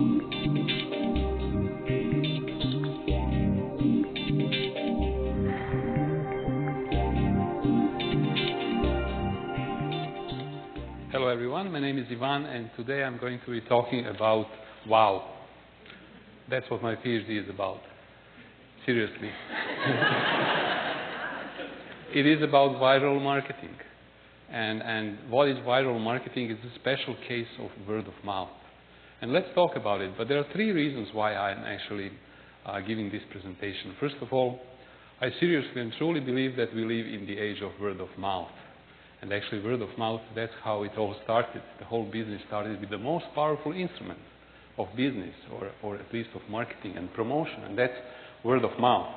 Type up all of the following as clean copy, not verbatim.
Hello everyone, my name is Ivan and today I'm going to be talking about WOW. That's what my PhD is about. Seriously. It is about viral marketing. And what is viral marketing is a special case of word of mouth. And let's talk about it. But there are three reasons why I'm actually giving this presentation. First of all, I seriously and truly believe that we live in the age of word of mouth. And actually word of mouth, that's how it all started. The whole business started with the most powerful instrument of business, or at least of marketing and promotion, and that's word of mouth.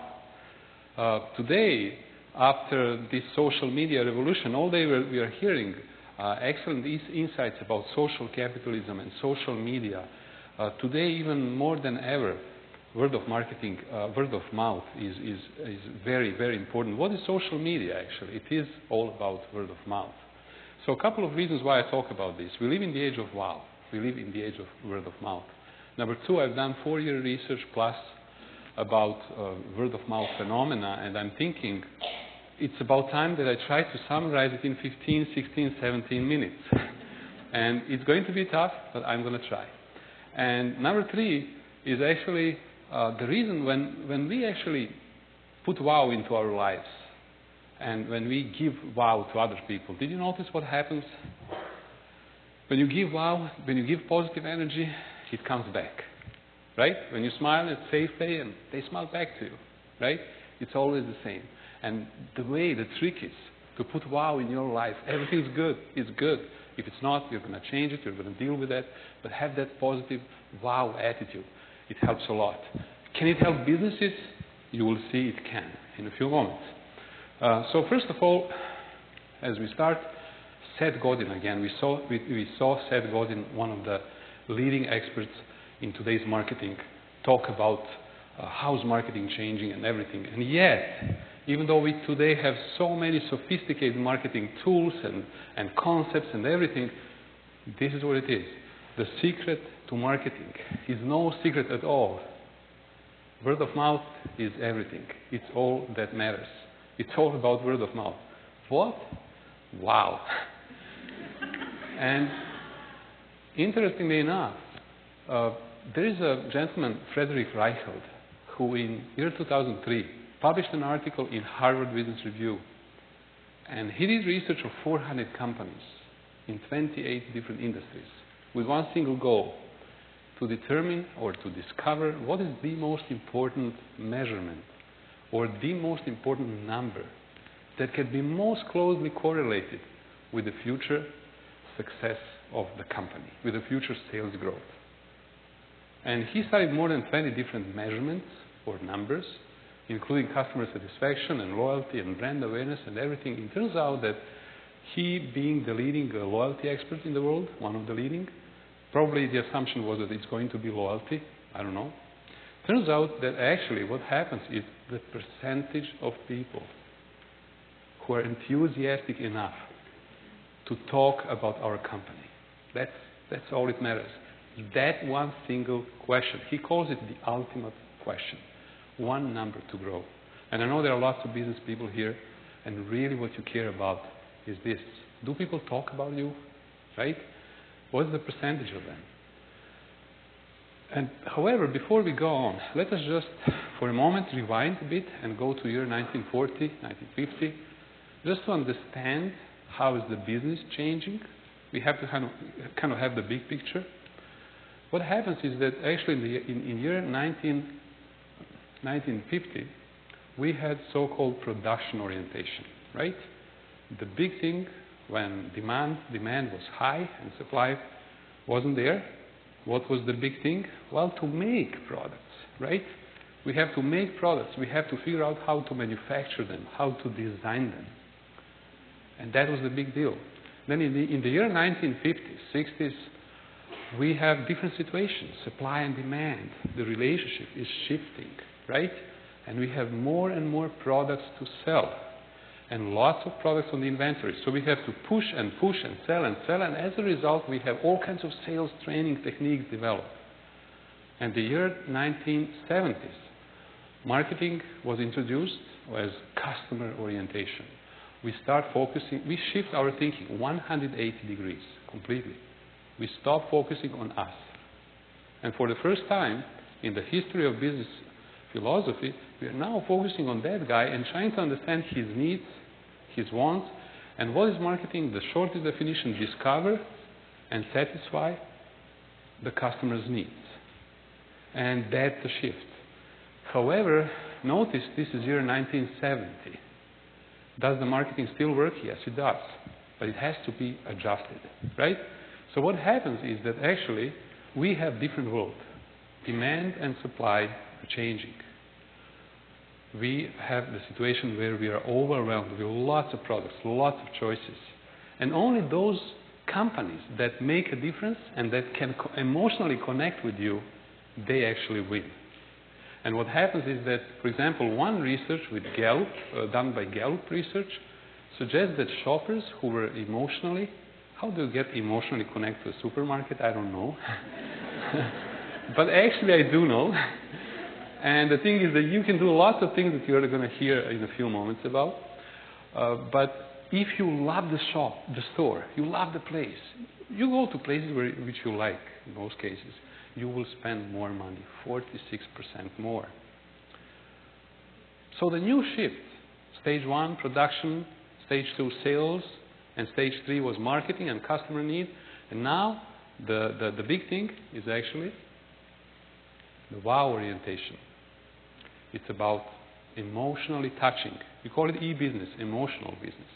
Today, after this social media revolution, all day we are hearing excellent insights about social capitalism and social media. Today, even more than ever, word of marketing, word of mouth is very, very important. What is social media, actually? It is all about word of mouth. So a couple of reasons why I talk about this. We live in the age of WOW. We live in the age of word of mouth. Number two, I've done 4-year research plus about word of mouth phenomena, and I'm thinking it's about time that I try to summarize it in 15, 16, 17 minutes. And it's going to be tough, but I'm going to try. And number three is actually the reason when we actually put WOW into our lives and when we give WOW to other people, did you notice what happens? When you give WOW, when you give positive energy, it comes back, right? When you smile at SafePay and they smile back to you, right? It's always the same. And the trick is to put WOW in your life. Everything's good. It's good. If it's not, you're going to change it. You're going to deal with that. But have that positive WOW attitude. It helps a lot. Can it help businesses? You will see it can in a few moments. So first of all, as we start, Seth Godin again. We saw Seth Godin, one of the leading experts in today's marketing, talk about how's marketing changing and everything. And yet, even though we today have so many sophisticated marketing tools and concepts and everything, this is what it is. The secret to marketing is no secret at all. Word of mouth is everything. It's all that matters. It's all about word of mouth. What? Wow. And interestingly enough, there is a gentleman, Frederick Reichelt, who in year 2003 published an article in Harvard Business Review. And he did research of 400 companies in 28 different industries with one single goal: to determine or to discover what is the most important measurement or the most important number that can be most closely correlated with the future success of the company, with the future sales growth. And he studied more than 20 different measurements or numbers, including customer satisfaction and loyalty and brand awareness and everything. It turns out that he, being the leading loyalty expert in the world, one of the leading, probably the assumption was that it's going to be loyalty. I don't know. Turns out that actually what happens is the percentage of people who are enthusiastic enough to talk about our company. That's all it matters. That one single question. He calls it the ultimate question. One number to grow. And I know there are lots of business people here, and really what you care about is this. Do people talk about you? Right? What is the percentage of them? And however, before we go on, let us just for a moment rewind a bit and go to year 1940, 1950, just to understand how is the business changing. We have to kind of have the big picture. What happens is that actually in year 1950, we had so-called production orientation, right? The big thing when demand was high and supply wasn't there, what was the big thing? Well, to make products, right? We have to make products. We have to figure out how to manufacture them, how to design them. And that was the big deal. Then in the year 1950s, 60s, we have different situations, supply and demand. The relationship is shifting, right? And we have more and more products to sell and lots of products on the inventory. So we have to push and push and sell, and as a result, we have all kinds of sales training techniques developed. And the year 1970s, marketing was introduced as customer orientation. We start focusing, we shift our thinking 180 degrees completely. We stop focusing on us. And for the first time in the history of business philosophy, we are now focusing on that guy and trying to understand his needs, his wants, and what is marketing? The shortest definition: discover and satisfy the customer's needs. And that's the shift. However, notice this is year 1970. Does the marketing still work? Yes, it does. But it has to be adjusted, right? So what happens is that actually we have different world. Demand and supply are changing. We have the situation where we are overwhelmed with lots of products, lots of choices. And only those companies that make a difference and that can emotionally connect with you, they actually win. And what happens is that, for example, one research with Gallup, done by Gallup Research, suggests that shoppers who were emotionally, how do you get emotionally connected to a supermarket? I don't know. But actually I do know. And the thing is that you can do lots of things that you're going to hear in a few moments about. But if you love the shop, the store, you love the place, you go to places which you like in most cases, you will spend more money, 46% more. So the new shift, stage 1, production, stage 2, sales, and stage 3 was marketing and customer need. And now the big thing is actually the wow orientation. It's about emotionally touching. We call it e-business, emotional business.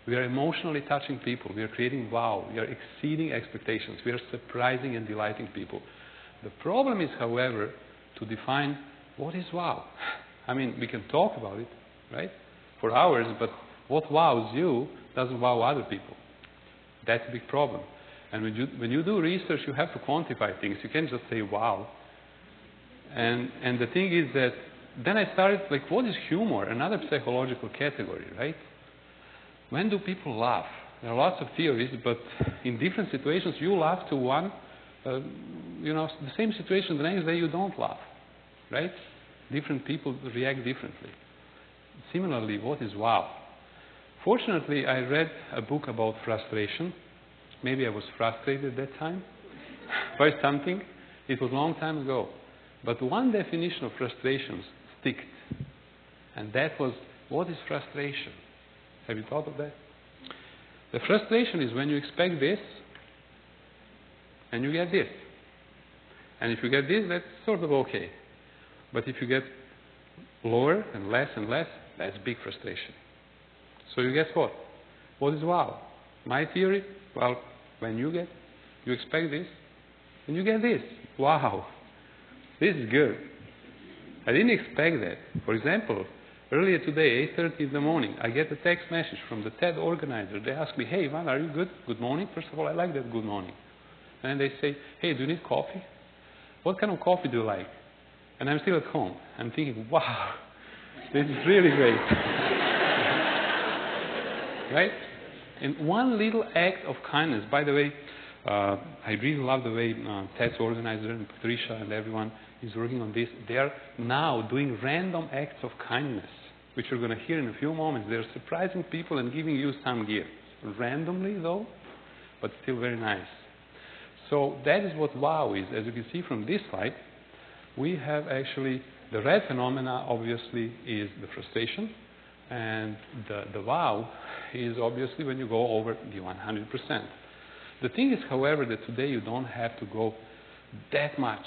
We are emotionally touching people. We are creating wow. We are exceeding expectations. We are surprising and delighting people. The problem is, however, to define what is wow. I mean, we can talk about it, right, for hours, but what wows you doesn't wow other people. That's a big problem. And when you do research, you have to quantify things. You can't just say wow. And the thing is that then I started, like, what is humor? Another psychological category, right? When do people laugh? There are lots of theories, but in different situations, you laugh to one, the same situation, the next day you don't laugh, right? Different people react differently. Similarly, what is wow? Fortunately, I read a book about frustration. Maybe I was frustrated at that time by something. It was a long time ago. But one definition of frustrations sticked. And that was, what is frustration? Have you thought of that? The frustration is when you expect this and you get this. And if you get this, that's sort of okay. But if you get lower and less, that's big frustration. So you guess what? What is wow? My theory? Well, when you expect this and you get this. Wow. This is good. I didn't expect that. For example, earlier today, 8:30 in the morning, I get a text message from the TED organizer. They ask me, hey, Ivan, are you good? Good morning. First of all, I like that good morning. And they say, hey, do you need coffee? What kind of coffee do you like? And I'm still at home. I'm thinking, wow, this is really great. Right? And one little act of kindness, by the way, I really love the way TED's organizer and Patricia and everyone is working on this. They are now doing random acts of kindness, which you're going to hear in a few moments. They're surprising people and giving you some gifts. Randomly, though, but still very nice. So that is what wow is. As you can see from this slide, we have actually the red phenomena, obviously, is the frustration. And the wow is obviously when you go over the 100%. The thing is, however, that today you don't have to go that much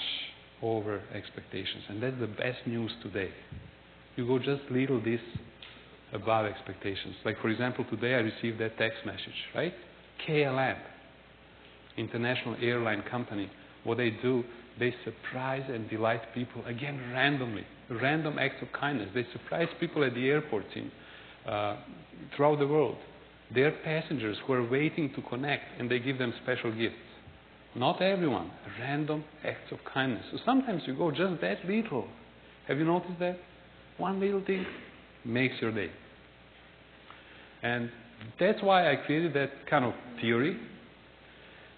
over expectations. And that's the best news today. You go just little this above expectations. Like, for example, today I received that text message, right? KLM, international airline company, what they do, they surprise and delight people, again, randomly. Random acts of kindness. They surprise people at the airports throughout the world. Their passengers who are waiting to connect, and they give them special gifts. Not everyone. Random acts of kindness. So sometimes you go just that little. Have you noticed that? One little thing makes your day. And that's why I created that kind of theory,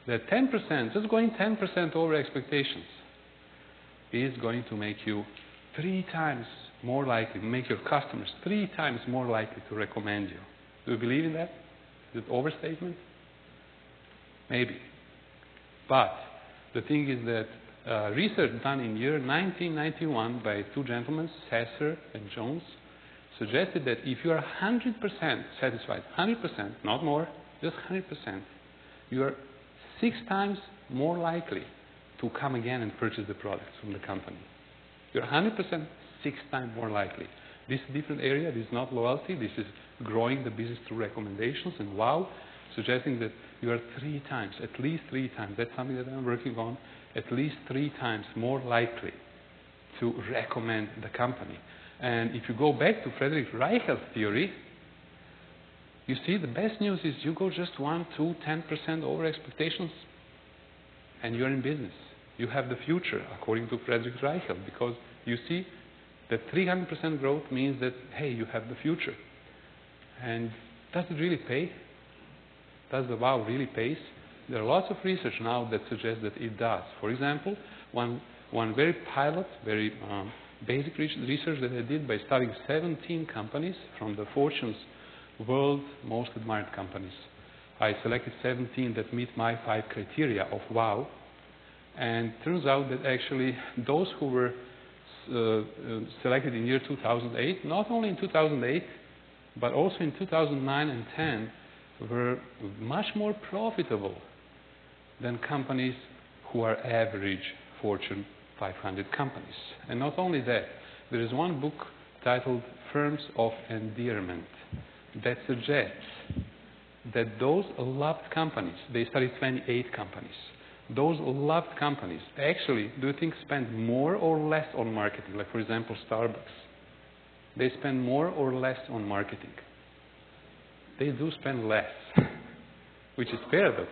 that 10%, just going 10% over expectations, is going to make you 3 times more likely, make your customers 3 times more likely to recommend you. Do you believe in that? Is it overstatement? Maybe. But the thing is that research done in year 1991 by 2 gentlemen, Sasser and Jones, suggested that if you are 100% satisfied, 100%, not more, just 100%, you are 6 times more likely to come again and purchase the products from the company. You're 100%, 6 times more likely. This is a different area. This is not loyalty. This is growing the business through recommendations and WOW, suggesting that you are 3 times, at least 3 times, that's something that I'm working on, at least 3 times more likely to recommend the company. And if you go back to Friedrich Reichel's theory, you see the best news is you go just 1, 2, 10% over expectations, and you're in business. You have the future, according to Friedrich Reichel, because you see that 300% growth means that, hey, you have the future. And does it really pay? Does the WOW really pay? There are lots of research now that suggests that it does. For example, one very pilot, very basic research that I did by studying 17 companies from the Fortune's world's most admired companies. I selected 17 that meet my 5 criteria of WOW, and turns out that actually those who were selected in year 2008, not only in 2008, but also in 2009 and 10, were much more profitable than companies who are average Fortune 500 companies. And not only that, there is one book titled Firms of Endearment that suggests that those loved companies, they studied 28 companies, those loved companies actually, do you think, spend more or less on marketing? Like, for example, Starbucks. They spend more or less on marketing. They do spend less, which is paradox.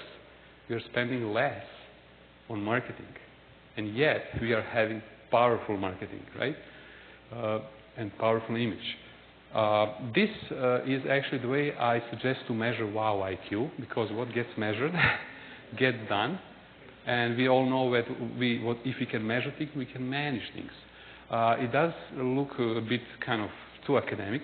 We are spending less on marketing, and yet we are having powerful marketing, right? And powerful image. This is actually the way I suggest to measure WOW IQ, because what gets measured gets done, and we all know that if we can measure things, we can manage things. It does look a bit kind of too academic,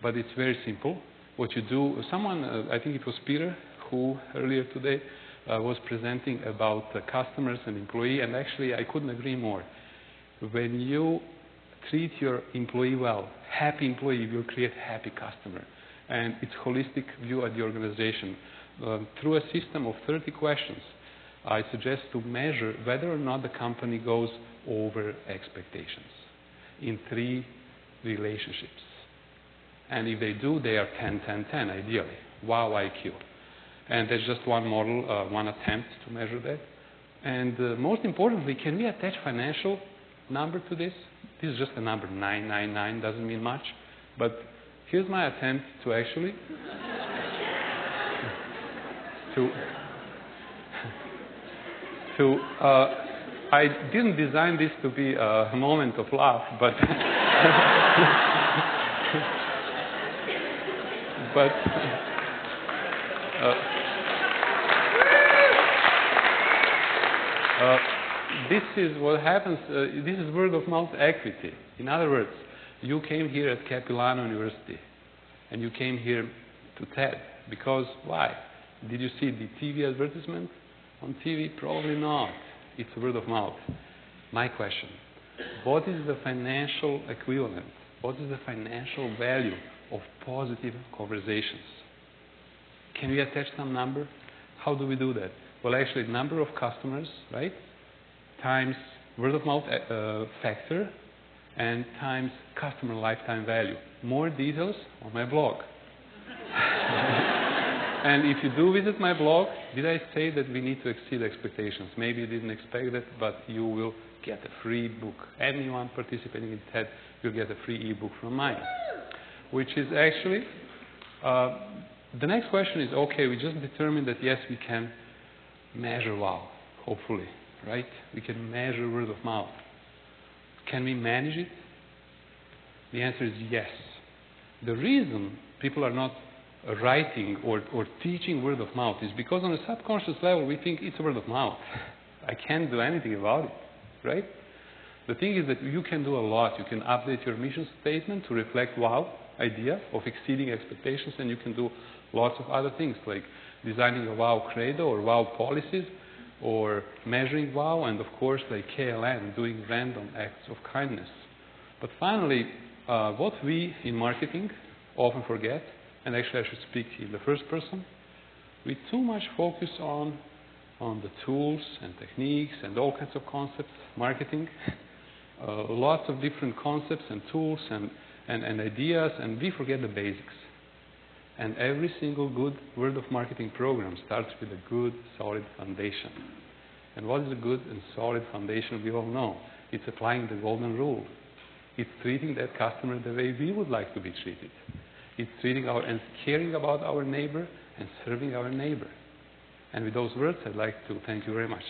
but it's very simple. What you do, someone, I think it was Peter, who earlier today was presenting about customers and employee, and actually I couldn't agree more. When you treat your employee well, happy employee will create happy customer. And it's holistic view at the organization. Through a system of 30 questions, I suggest to measure whether or not the company goes over expectations in 3 relationships. And if they do, they are 10, 10, 10, ideally. WOW IQ. And that's just one model, one attempt to measure that. And most importantly, can we attach financial number to this? This is just a number, 999, doesn't mean much. But here's my attempt to actually I didn't design this to be a moment of laugh, but this is what happens. This is word of mouth equity. In other words, you came here at Capilano University, and you came here to TED because why? Did you see the TV advertisement on TV? Probably not. It's word of mouth. My question: what is the financial equivalent? What is the financial value of positive conversations? Can we attach some number? How do we do that? Well, actually, number of customers, right, times word of mouth factor, and times customer lifetime value. More details on my blog. And if you do visit my blog, did I say that we need to exceed expectations? Maybe you didn't expect that, but you will get a free book. Anyone participating in TED will get a free ebook from mine. Which is actually, the next question is, okay, we just determined that yes, we can measure WOW, hopefully, right? We can measure word of mouth. Can we manage it? The answer is yes. The reason people are not writing or teaching word of mouth is because on a subconscious level we think it's word of mouth. I can't do anything about it, right? The thing is that you can do a lot. You can update your mission statement to reflect WOW idea of exceeding expectations, and you can do lots of other things like designing a WOW credo or WOW policies, or measuring WOW, and of course like KLM, doing random acts of kindness. But finally, what we in marketing often forget, and actually I should speak in the first person, we too much focus on the tools and techniques and all kinds of concepts, marketing, lots of different concepts and tools and ideas, and we forget the basics. And every single good word of marketing program starts with a good, solid foundation. And what is a good and solid foundation? We all know. It's applying the golden rule. It's treating that customer the way we would like to be treated. It's treating and caring about our neighbor and serving our neighbor. And with those words, I'd like to thank you very much.